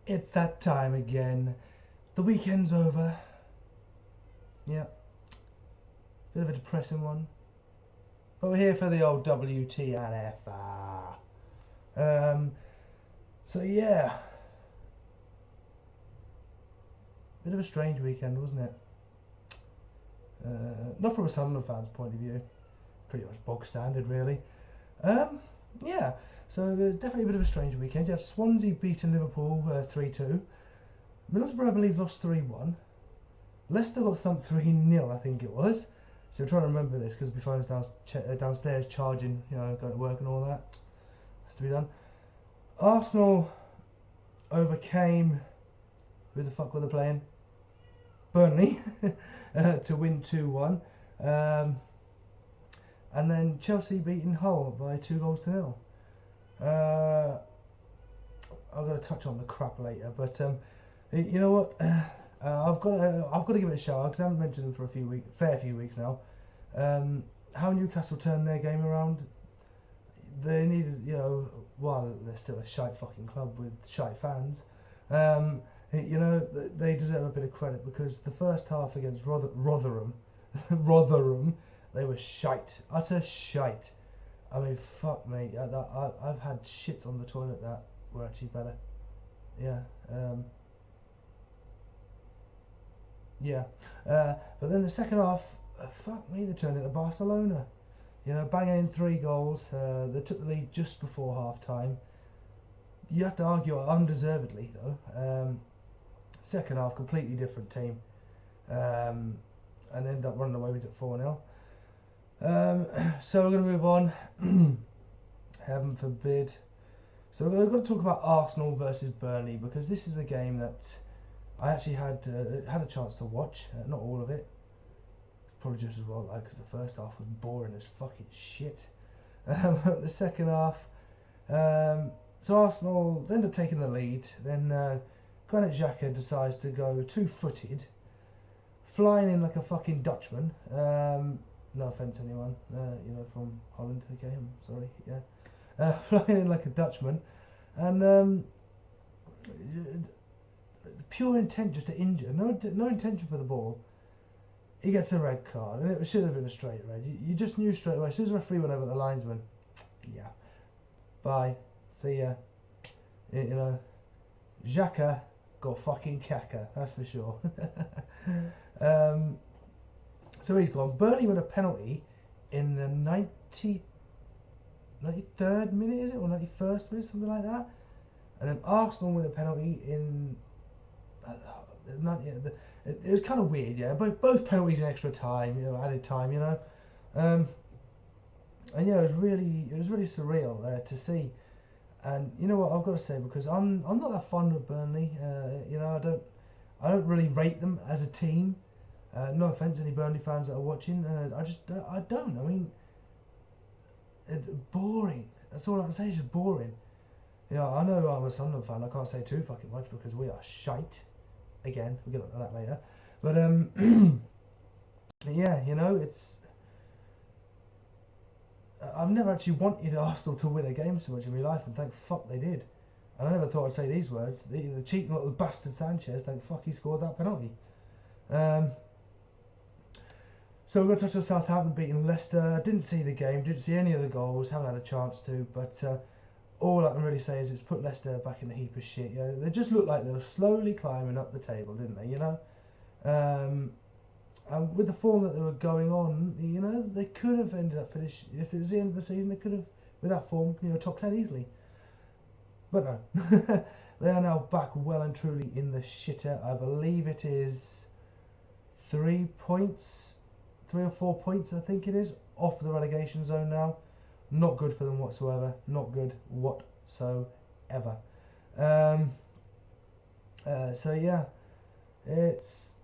It's that time again. The weekend's over. Yeah. Bit of a depressing one. But we're here for the old WTF. So yeah. Bit of a strange weekend, wasn't it? Not from a Sunderland fan's point of view. Pretty much bog standard, really. Yeah. So definitely a bit of a strange weekend. You had Swansea beating Liverpool 3-2. Middlesbrough, I believe, lost 3-1. Leicester got thumped 3-0, I think it was. So I'm trying to remember this because my phone's downstairs charging, going to work and all that. Has to be done. Arsenal overcame, who the fuck were they playing? Burnley, to win 2-1. And then Chelsea beating Hull by 2-0. I've got to touch on the crap later, but you know what? I've got to give it a shout because I haven't mentioned them for a fair few weeks now. How Newcastle turned their game around. They needed, while they're still a shite fucking club with shite fans, they deserve a bit of credit because the first half against Rotherham, they were shite, utter shite. I mean, fuck me, I've had shits on the toilet that were actually better. Yeah. But then the second half, fuck me, they turned into Barcelona. Banging in 3 goals. They took the lead just before half time. You have to argue undeservedly though. Second half, completely different team. And ended up running away with it 4-0. So we're going to move on. Heaven forbid. So we're going to talk about Arsenal versus Burnley because this is the game that I actually had a chance to watch. Not all of it. Probably just as well, because the first half was boring as fucking shit. The second half, so Arsenal end up taking the lead. Then Granit Xhaka decides to go 2-footed, flying in like a fucking Dutchman. No offence, anyone, from Holland. Okay, I'm sorry. Yeah, flying in like a Dutchman, and pure intent just to injure. No intention for the ball. He gets a red card, and it should have been a straight red. You just knew straight away. As soon as the referee went over the linesman, yeah, bye, see ya. Xhaka got fucking caca, that's for sure. So he's gone. Burnley win a penalty in the 93rd minute, is it, or 91st minute, something like that. And then Arsenal win a penalty in. It was kind of weird, yeah. Both penalties in extra time, added time, and yeah, it was really surreal to see. And you know what I've got to say, because I'm not that fond of Burnley. I don't really rate them as a team. No offense to any Burnley fans that are watching. I don't. I mean, it's boring. That's all I can say. It's just boring. I know I'm a Sunderland fan. I can't say too fucking much because we are shite. Again, we'll get onto that later. But yeah, it's. I've never actually wanted Arsenal to win a game so much in my life, and thank fuck they did. And I never thought I'd say these words. The cheating little bastard Sanchez, thank fuck he scored that penalty. So we're going to touch on Southampton beating Leicester. I didn't see the game, didn't see any of the goals, haven't had a chance to, but all I can really say is it's put Leicester back in the heap of shit. They just looked like they were slowly climbing up the table, didn't they? And with the form that they were going on, they could have ended up finishing. If it was the end of the season, they could have, with that form, top 10 easily. But no, they are now back well and truly in the shitter. I believe it is 3 or 4 points, I think it is, off the relegation zone now. Not good for them whatsoever. Not good whatsoever. So yeah, it's.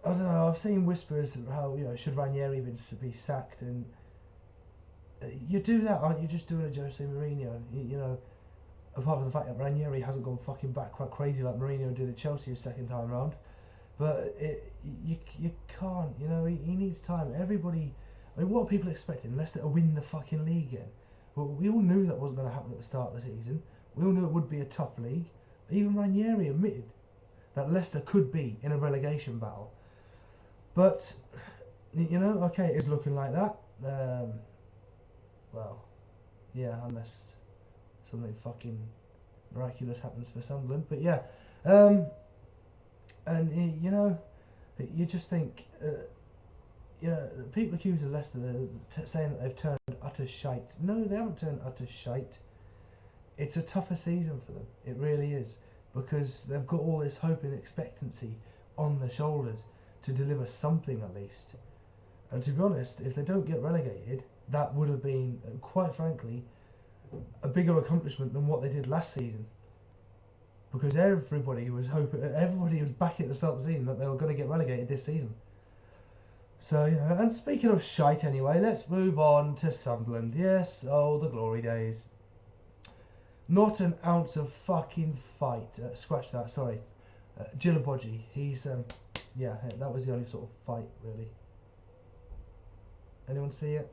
I don't know. I've seen whispers of how should Ranieri be sacked, and you do that, aren't you? Just doing a Jose Mourinho. Apart from the fact that Ranieri hasn't gone fucking back quite crazy like Mourinho did at Chelsea his second time round, but you can't. He needs time. Everybody. I mean, what are people expecting? Leicester to win the fucking league again? Well, we all knew that wasn't going to happen at the start of the season. We all knew it would be a tough league. Even Ranieri admitted that Leicester could be in a relegation battle. But, you know, okay, it is looking like that. Well, yeah, unless something fucking miraculous happens for Sunderland. But yeah, and you know, you just think, you know, people accuse of Leicester saying that they've turned utter shite. No, they haven't turned utter shite. It's a tougher season for them. It really is, because they've got all this hope and expectancy on their shoulders to deliver something at least. And to be honest, if they don't get relegated, that would have been, quite frankly, a bigger accomplishment than what they did last season. Because everybody was back at the start of the season that they were going to get relegated this season. So, you know, and speaking of shite anyway, let's move on to Sunderland. Yes, oh, the glory days. Not an ounce of fucking fight. Scratch that, sorry. Gilabodji, he's, yeah, that was the only sort of fight, really. Anyone see it?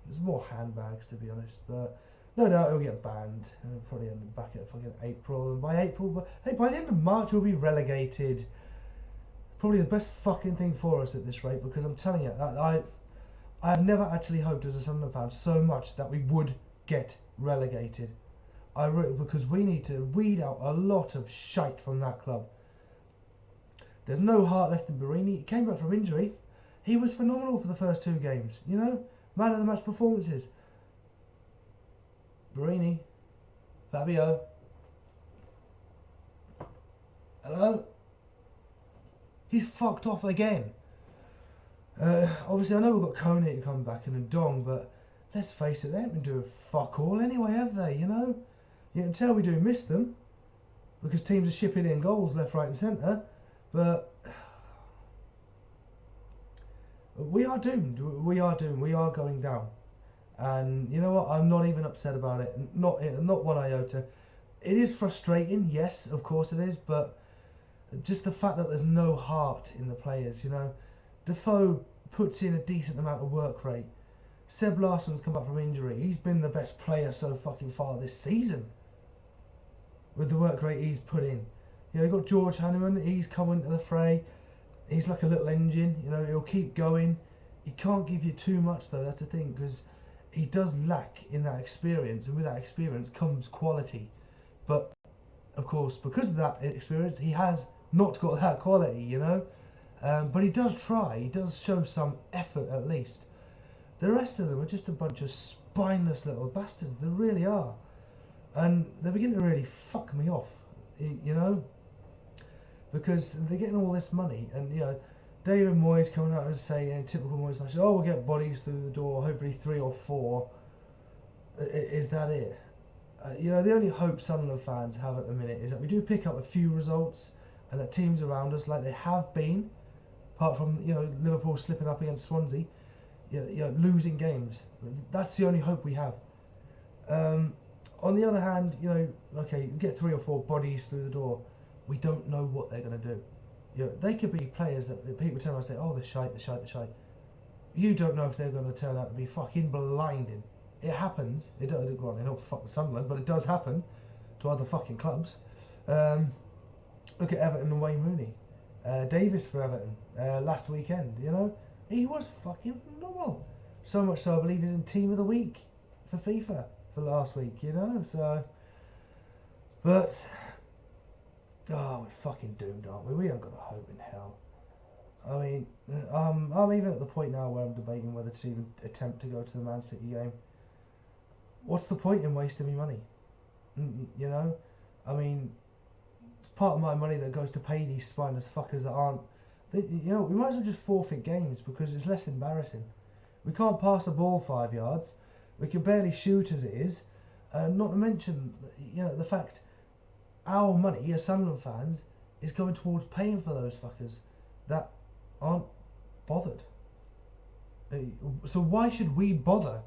There's more handbags, to be honest, but no doubt he'll get banned. And he'll probably end up back at fucking April. And by April, but hey, by the end of March, we'll be relegated. Probably the best fucking thing for us at this rate, because I'm telling you, I have never actually hoped as a Sunderland fan so much that we would get relegated. Because we need to weed out a lot of shite from that club. There's no heart left in Barini. He came back from injury. He was phenomenal for the first 2 games, you know? Man of the match performances. Barini. Fabio. Hello? He's fucked off again. Obviously, I know we've got Kone to come back and a Dong, but let's face it, they haven't been doing fuck all anyway, have they, you know? You can tell we do miss them, because teams are shipping in goals left, right and centre, but we are doomed. We are doomed. We are going down. And you know what? I'm not even upset about it. Not one iota. It is frustrating, yes, of course it is, but just the fact that there's no heart in the players, you know. Defoe puts in a decent amount of work rate. Seb Larsson's come back from injury. He's been the best player so fucking far this season with the work rate he's put in. You know, you've got George Hanneman. He's come into the fray. He's like a little engine, you know, he'll keep going. He can't give you too much though, that's the thing, because he does lack in that experience, and with that experience comes quality. But, of course, because of that experience, he has not got that quality, you know. But he does try, he does show some effort at least. The rest of them are just a bunch of spineless little bastards, they really are. And they're beginning to really fuck me off, you know. Because they're getting all this money, and you know, David Moyes coming out and saying in typical Moyes fashion, "Oh, we'll get bodies through the door, hopefully 3 or 4." Is that it? You know, the only hope Sunderland fans have at the minute is that we do pick up a few results, and that teams around us, like they have been, apart from, you know, Liverpool slipping up against Swansea, you know, losing games. That's the only hope we have. On the other hand, you know, okay, you get 3 or 4 bodies through the door. We don't know what they're going to do. You know, they could be players that people turn around and say, "Oh, they're shite, they're shite, they're shite." You don't know if they're going to turn out to be fucking blinding. It happens. It don't fuck the Sunderland, but it does happen to other fucking clubs. Look at Everton and Wayne Rooney. Davis for Everton last weekend. You know, he was fucking phenomenal. So much so, I believe he's in Team of the Week for FIFA for last week. You know, so but. Oh, we're fucking doomed, aren't we? We haven't got a hope in hell. I mean, I'm even at the point now where I'm debating whether to even attempt to go to the Man City game. What's the point in wasting my money? You know? I mean, it's part of my money that goes to pay these spineless fuckers that aren't... you know, we might as well just forfeit games because it's less embarrassing. We can't pass the ball 5 yards. We can barely shoot as it is. Not to mention, you know, the fact... our money as Sunderland fans is going towards paying for those fuckers that aren't bothered. So why should we bother?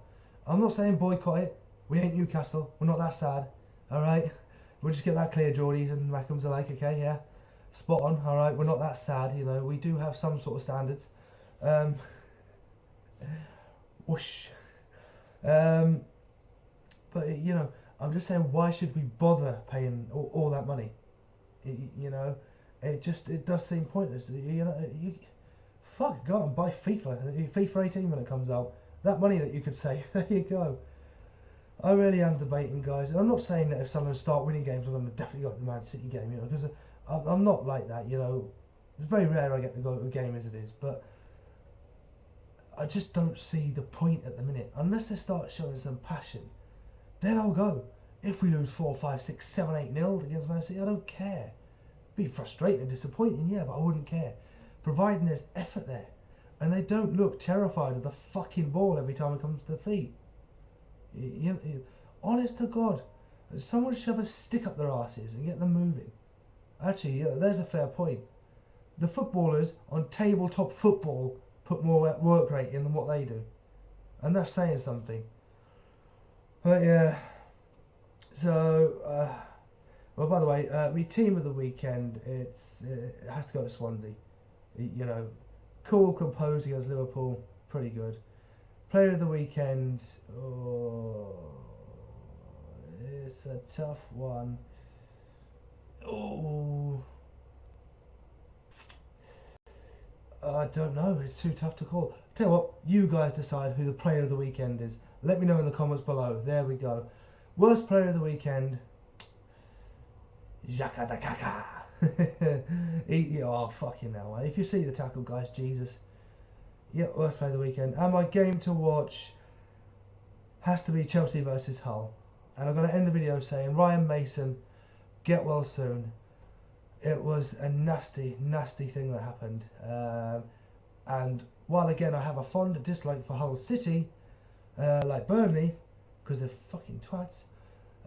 I'm not saying boycott it. We ain't Newcastle. We're not that sad. Alright? We'll just get that clear, Geordies and Mackems alike, okay? Yeah. Spot on. Alright? We're not that sad, you know. We do have some sort of standards. Whoosh. But, you know, I'm just saying, why should we bother paying all that money? You know, it does seem pointless. You know, fuck, go out and buy FIFA 18 when it comes out. That money that you could save, there you go. I really am debating, guys, and I'm not saying that if someone start winning games, I'm going to definitely go to the Man City game, you know, because I'm not like that, you know. It's very rare I get to go to a game as it is, but I just don't see the point at the minute. Unless they start showing some passion, then I'll go. If we lose 4, 5, 6, 7, 8-0 against Man City, I don't care. It'd be frustrating and disappointing, yeah, but I wouldn't care. Providing there's effort there. And they don't look terrified of the fucking ball every time it comes to the feet. Honest to God, someone shove a stick up their asses and get them moving. Actually, there's a fair point. The footballers on tabletop football put more work rate in than what they do. And that's saying something. But yeah, so, well, by the way, my team of the weekend, it has to go to Swansea. You know, cool, composed against Liverpool, pretty good. Player of the weekend, oh, it's a tough one. Oh, I don't know, it's too tough to call. Tell you what, you guys decide who the player of the weekend is. Let me know in the comments below. There we go. Worst player of the weekend, Xhaka da Kaka. Oh, fucking hell, man. If you see the tackle, guys, Jesus. Yeah, worst player of the weekend. And my game to watch has to be Chelsea versus Hull. And I'm going to end the video saying, Ryan Mason, get well soon. It was a nasty, nasty thing that happened. And while again I have a fond dislike for Hull City, like Burnley, because they're fucking twats,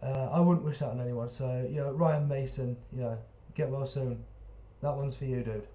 I wouldn't wish that on anyone. So, you know, Ryan Mason, you know, get well soon. That one's for you, dude.